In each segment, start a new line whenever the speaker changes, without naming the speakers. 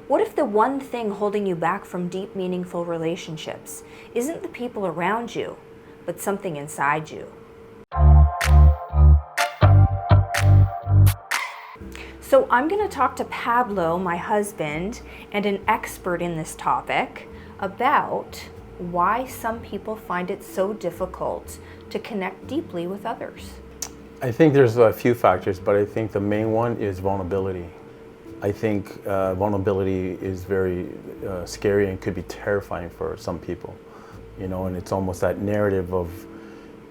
What if the one thing holding you back from deep, meaningful relationships isn't the people around you, but something inside you? So I'm going to talk to Pablo, my husband, and an expert in this topic about why some people find it so difficult to connect deeply with others.
I think there's a few factors, but I think the main one is vulnerability. I think vulnerability is very scary and could be terrifying for some people, and it's almost that narrative of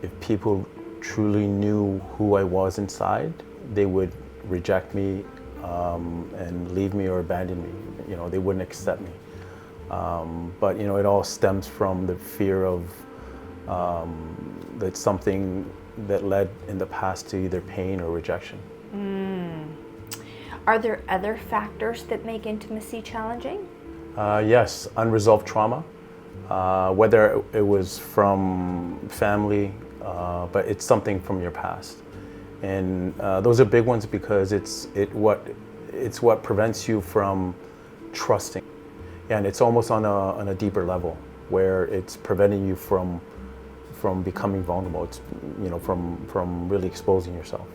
if people truly knew who I was inside, they would reject me and leave me or abandon me. They wouldn't accept me. But it all stems from the fear of that something that led in the past to either pain or rejection.
Are there other factors that make intimacy challenging?
Yes, unresolved trauma, whether it was from family, but it's something from your past. And those are big ones because it's what prevents you from trusting. And it's almost on a deeper level where it's preventing you from becoming vulnerable. It's from really exposing yourself.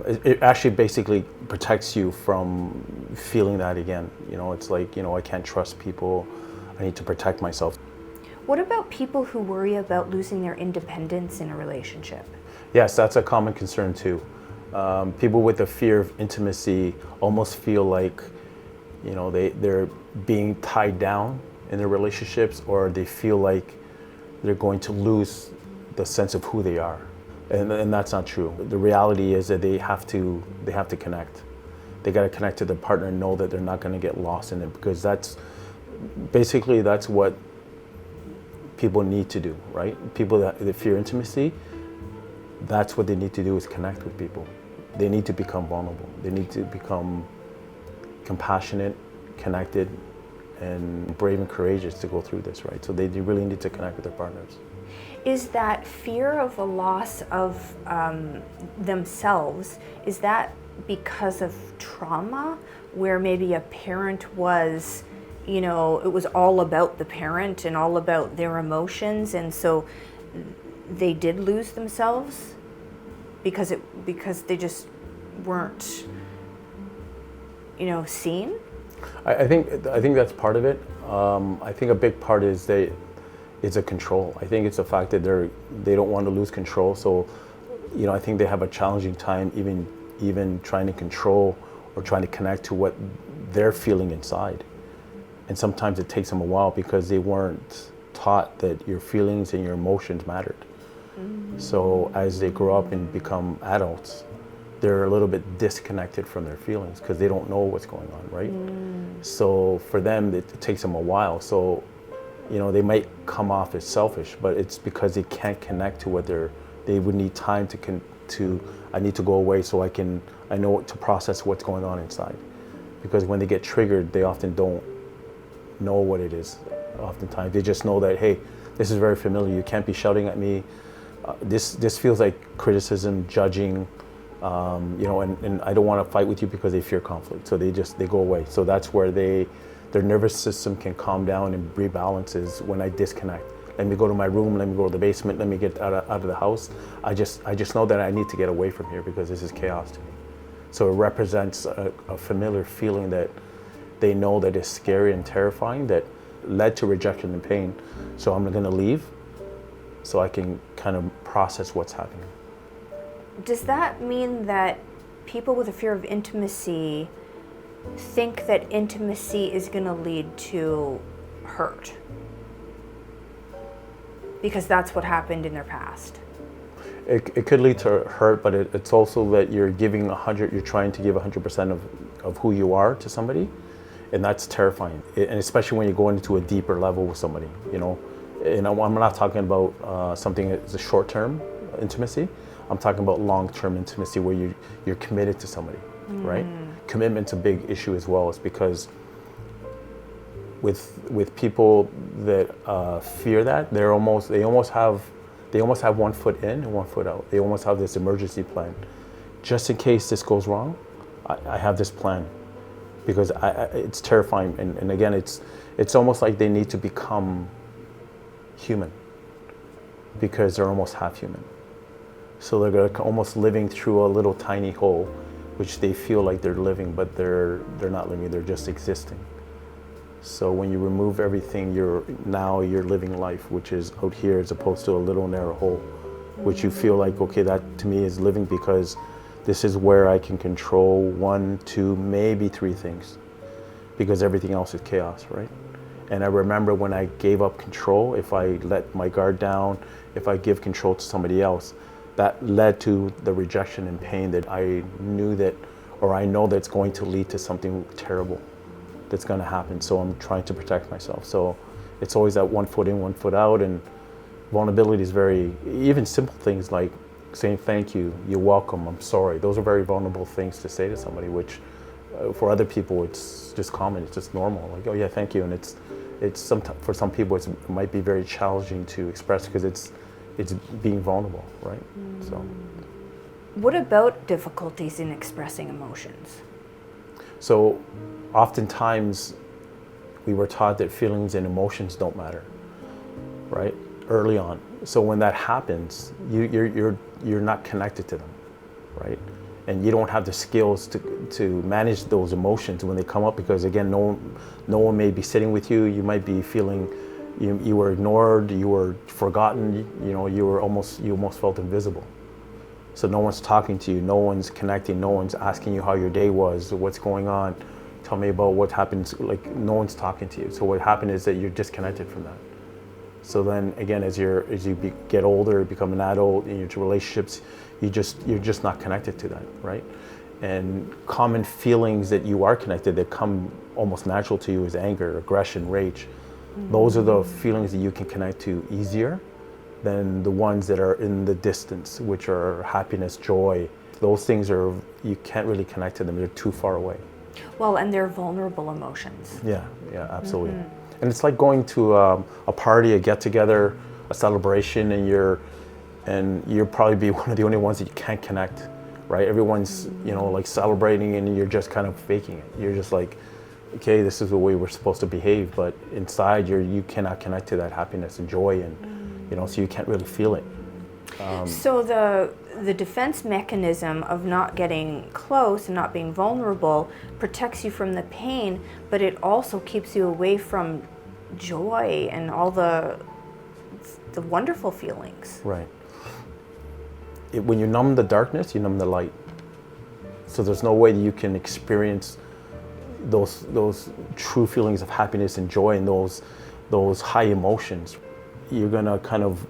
It actually basically protects you from feeling that again. It's like I can't trust people. I need to protect myself.
What about people who worry about losing their independence in a relationship?
Yes, that's a common concern too. People with the fear of intimacy almost feel like they're being tied down in their relationships, or they feel like they're going to lose the sense of who they are, and that's not true. The reality is that they have to connect. They got to connect to their partner and know that they're not going to get lost in it, because that's what people need to do, right? People that fear intimacy, that's what they need to do, is connect with people. They need to become vulnerable. They need to become compassionate, connected, and brave and courageous to go through this, right? So they really need to connect with their partners.
Is that fear of a loss of themselves, is that because of trauma, where maybe a parent was, it was all about the parent and all about their emotions, and so they did lose themselves because they just weren't seen?
I think that's part of it. I think a big part is it's a control. I think it's the fact that they don't want to lose control. So, I think they have a challenging time even trying to control or trying to connect to what they're feeling inside. And sometimes it takes them a while because they weren't taught that your feelings and your emotions mattered. Mm-hmm. So as they grow up and become adults, they're a little bit disconnected from their feelings because they don't know what's going on, right? So for them, it takes them a while. So, they might come off as selfish, but it's because they can't connect to they would need time I need to go away so I know to process what's going on inside. Because when they get triggered, they often don't know what it is. Oftentimes, they just know that, hey, this is very familiar. You can't be shouting at me. This feels like criticism, judging, and I don't want to fight with you because they fear conflict. So they go away. So that's where their nervous system can calm down and rebalances when I disconnect. Let me go to my room, let me go to the basement, let me get out of the house. I just know that I need to get away from here because this is chaos to me. So it represents a familiar feeling that they know that is scary and terrifying, that led to rejection and pain. So I'm going to leave so I can kind of process what's happening.
Does that mean that people with a fear of intimacy think that intimacy is going to lead to hurt? Because that's what happened in their past.
It could lead to hurt, but it's also that you're trying to give 100% of who you are to somebody, and that's terrifying. And especially when you go into a deeper level with somebody, And I'm not talking about something that's a short-term intimacy. I'm talking about long-term intimacy where you're committed to somebody, right? Commitment's a big issue as well. It's because with people that fear that, they almost have 1 foot in and 1 foot out. They almost have this emergency plan. Just in case this goes wrong, I have this plan. because it's terrifying. And again, it's almost like they need to become human because they're almost half human. So they're almost living through a little tiny hole, which they feel like they're living, but they're not living, they're just existing. So when you remove everything, you're living life, which is out here as opposed to a little narrow hole, which you feel like, okay, that to me is living because this is where I can control 1, 2, maybe 3 things, because everything else is chaos, right? And I remember when I gave up control, if I let my guard down, if I give control to somebody else, that led to the rejection and pain that I knew that, or I know that's going to lead to something terrible that's going to happen. So I'm trying to protect myself. So it's always that 1 foot in, 1 foot out. And vulnerability is very, even simple things like saying thank you, you're welcome, I'm sorry. Those are very vulnerable things to say to somebody, which for other people it's just common, it's just normal. Like, oh yeah, thank you. And it's for some people it might be very challenging to express because it's being vulnerable, right? So.
What about difficulties in expressing emotions?
So oftentimes we were taught that feelings and emotions don't matter, right? Early on. So when that happens, you're not connected to them, right? And you don't have the skills to manage those emotions when they come up, because again, no one may be sitting with you. You might be feeling you were ignored, you were forgotten, you almost felt invisible. So no one's talking to you, no one's connecting, no one's asking you how your day was, what's going on, tell me about what happened, like no one's talking to you. So what happened is that you're disconnected from that. So then again, as you get older, become an adult in your relationships, you're just not connected to that, right? And common feelings that you are connected, that come almost natural to you, is anger, aggression, rage. Those are the feelings that you can connect to easier than the ones that are in the distance, which are happiness, joy. Those things you can't really connect to them, they're too far away.
Well, and they're vulnerable emotions.
Yeah, absolutely. And it's like going to a party, a get-together, a celebration, and you'll probably be one of the only ones that you can't connect, right? Everyone's, like celebrating, and you're just kind of faking it. You're just like, okay, this is the way we're supposed to behave, but inside you cannot connect to that happiness and joy, and so you can't really feel it.
So the defense mechanism of not getting close and not being vulnerable protects you from the pain, but it also keeps you away from joy and all the wonderful feelings.
Right. When you numb the darkness, you numb the light. So there's no way that you can experience those true feelings of happiness and joy and those high emotions. You're gonna kind of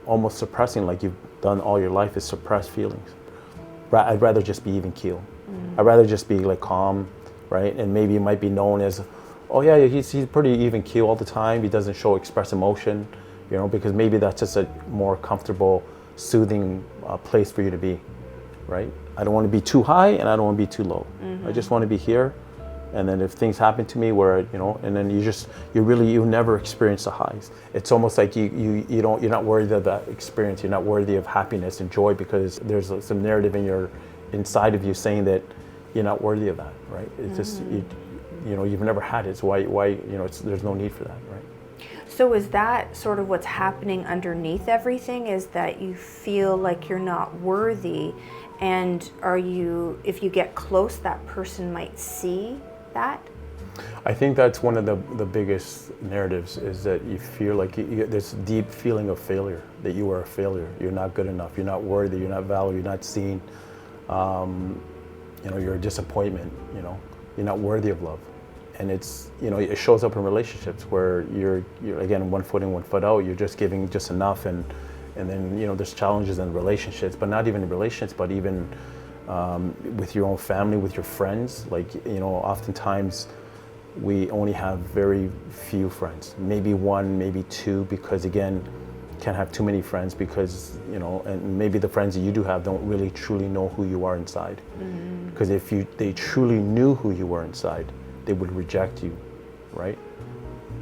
almost suppressing, like you've done all your life, is suppress feelings. I'd rather just be even keel. I'd rather just be like calm, right? And maybe it might be known as, oh yeah, he's pretty even keel all the time. He doesn't express emotion, because maybe that's just a more comfortable, soothing place for you to be, right? I don't want to be too high and I don't want to be too low. I just want to be here. And then if things happen to me where, and then you never experience the highs. It's almost like you're not worthy of that experience. You're not worthy of happiness and joy because there's some narrative inside of you saying that you're not worthy of that, right? It's just, you've never had it. So why there's no need for that, right?
So is that sort of what's happening underneath everything, is that you feel like you're not worthy, and if you get close, that person might see that?
I think that's one of the biggest narratives, is that you feel like this deep feeling of failure, that you are a failure, you're not good enough, you're not worthy, you're not valued, you're not seen, you're a disappointment, you're not worthy of love. And it's, it shows up in relationships where you're again 1 foot in, 1 foot out, you're just giving just enough, and then there's challenges in relationships, but not even in relationships, but even with your own family, with your friends. Like, oftentimes we only have very few friends, maybe 1, maybe 2, because again, can't have too many friends because, and maybe the friends that you do have don't really truly know who you are inside. Because if they truly knew who you were inside, they would reject you, right?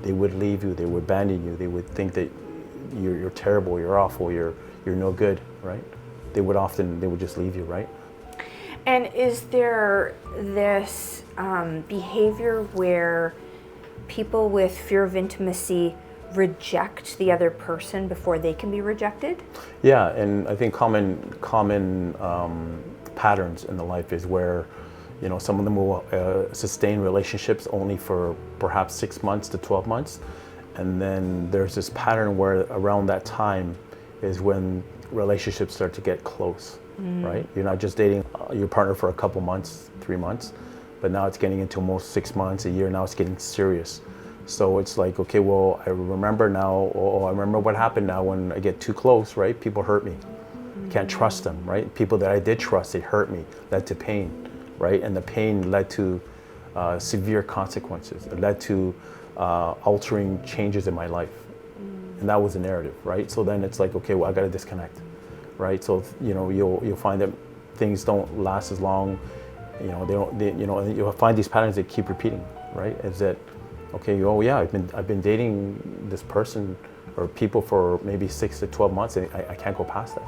They would leave you, they would abandon you, they would think that you're terrible, you're awful, you're no good, right? They would just leave you, right?
And is there this behavior where people with fear of intimacy reject the other person before they can be rejected?
Yeah, and I think common patterns in the life is where, some of them will sustain relationships only for perhaps 6 months to 12 months. And then there's this pattern where around that time is when relationships start to get close, right? You're not just dating your partner for a couple months, 3 months, but now it's getting into almost 6 months, a year, now it's getting serious. So it's like, okay, well, I remember now, I remember what happened now when I get too close, right? People hurt me. Can't trust them, right? People that I did trust, they hurt me, led to pain, right? And the pain led to severe consequences. It led to altering changes in my life. And that was the narrative, right? So then it's like, okay, well, I got to disconnect, right? So, you'll find that things don't last as long, and you'll find these patterns that keep repeating, right? Is that, okay, oh yeah, I've been dating this person or people for maybe 6 to 12 months and I can't go past that.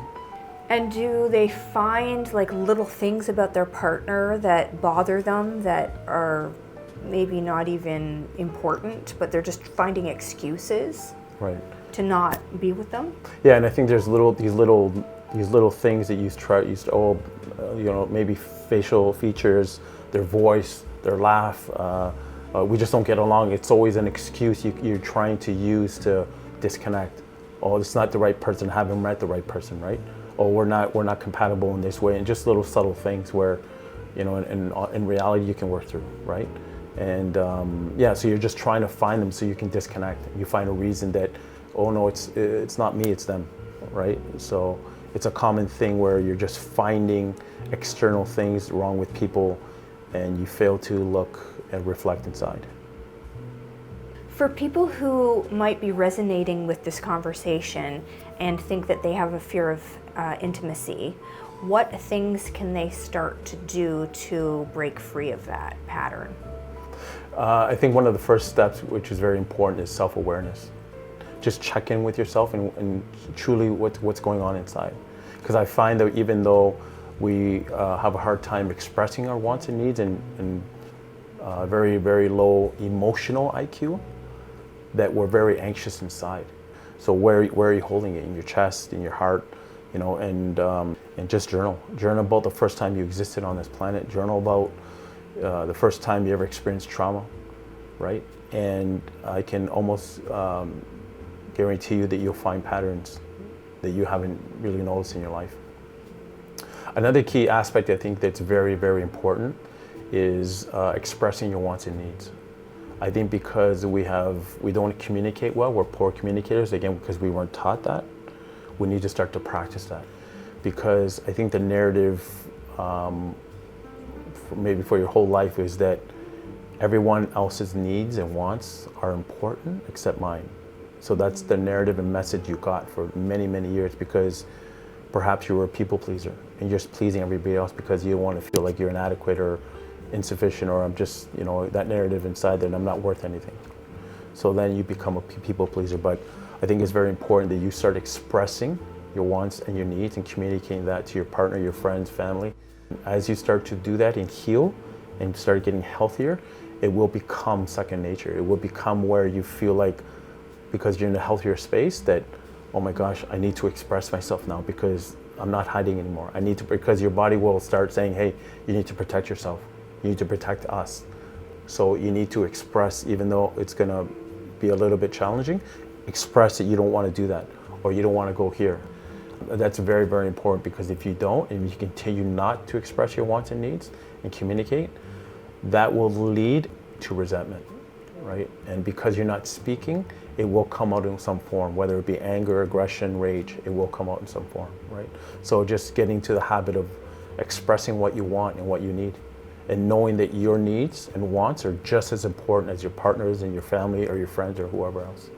And do they find like little things about their partner that bother them that are maybe not even important, but they're just finding excuses,
right,
to not be with them?
Yeah, and I think there's these little things that maybe facial features, their voice, their laugh. We just don't get along. It's always an excuse you're trying to use to disconnect. Oh, it's not the right person. I haven't met the right person, right? Oh, we're not compatible in this way, and just little subtle things where, in reality you can work through, right? And so you're just trying to find them so you can disconnect. You find a reason that, oh no, it's not me, it's them, right? So it's a common thing where you're just finding external things wrong with people, and you fail to look and reflect inside.
For people who might be resonating with this conversation and think that they have a fear of intimacy, what things can they start to do to break free of that pattern?
I think one of the first steps, which is very important, is self-awareness. Just check in with yourself and truly what's going on inside. Because I find that even though we have a hard time expressing our wants and needs and very, very low emotional IQ, that we're very anxious inside. So where are you holding it? In your chest, in your heart, and just journal. Journal about the first time you existed on this planet. Journal about the first time you ever experienced trauma, right? And I can almost guarantee you that you'll find patterns that you haven't really noticed in your life. Another key aspect I think that's very, very important is expressing your wants and needs. I think because we don't communicate well, we're poor communicators, again, because we weren't taught that. We need to start to practice that. Because I think the narrative, maybe for your whole life, is that everyone else's needs and wants are important except mine. So that's the narrative and message you got for many, many years, because perhaps you were a people pleaser and you're just pleasing everybody else because you don't want to feel like you're inadequate or insufficient, or I'm just, that narrative inside that I'm not worth anything. So then you become a people pleaser. But I think it's very important that you start expressing your wants and your needs and communicating that to your partner, your friends, family. As you start to do that and heal and start getting healthier, it will become second nature. It will become where you feel like, because you're in a healthier space, that, oh my gosh, I need to express myself now because I'm not hiding anymore. I need to, because your body will start saying, hey, you need to protect yourself. You need to protect us. So you need to express, even though it's gonna be a little bit challenging, express that you don't want to do that or you don't want to go here. That's very, very important, because if you don't and you continue not to express your wants and needs and communicate, that will lead to resentment, right? And because you're not speaking, it will come out in some form, whether it be anger, aggression, rage, it will come out in some form, right? So just getting to the habit of expressing what you want and what you need, and knowing that your needs and wants are just as important as your partners and your family or your friends or whoever else.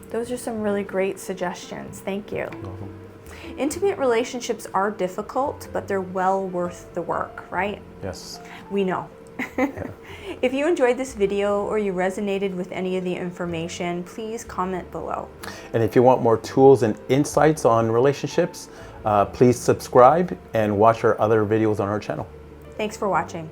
Those are some really great suggestions. Thank you.
Mm-hmm.
Intimate relationships are difficult, but they're well worth the work, right?
Yes.
We know.
Yeah.
If you enjoyed this video or you resonated with any of the information, please comment below.
And if you want more tools and insights on relationships, please subscribe and watch our other videos on our channel.
Thanks for watching.